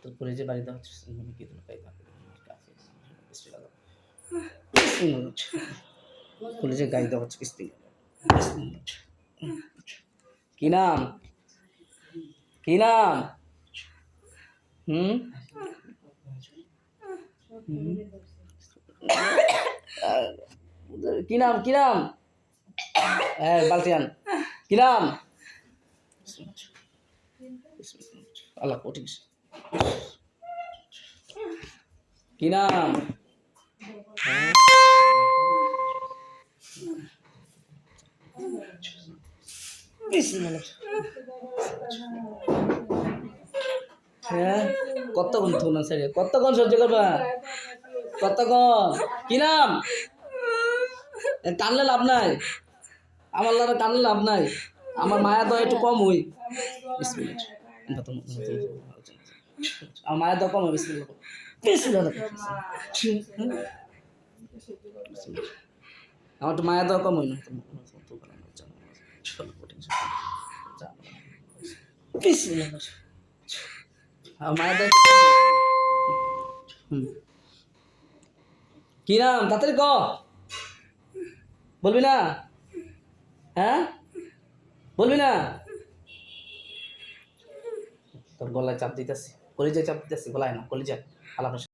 তোর কলেজে বাড়ি দেওয়া হচ্ছে কি তোর কায়দা কলেজে গাড়ি দেওয়া হচ্ছে কিস্তি কি নাম কি নাম কি নাম কি নাম হ্যাঁ বালতিয়ান কি নাম আল্লাহ ঠিক কি নাম হ্যাঁ কতক্ষণ থুনা ছেড়ে কতক্ষণ সহ্য করবা কতক্ষণ কি নাম টানলে লাভ নাই আমার লারা টানলে লাভ নাই আমার মায়া তো একটু কম হই আমার মায়া তো কম হয় আমার তো মায়া তো কম হই না মায়া তো কি নাম তাড়াতাড়ি ক বলবি না হ্যাঁ বলবি না তোর গলায় চাপ দিতেছি কলিজায় চাপ দিতেছি গলায় না কলিজায় আলাপ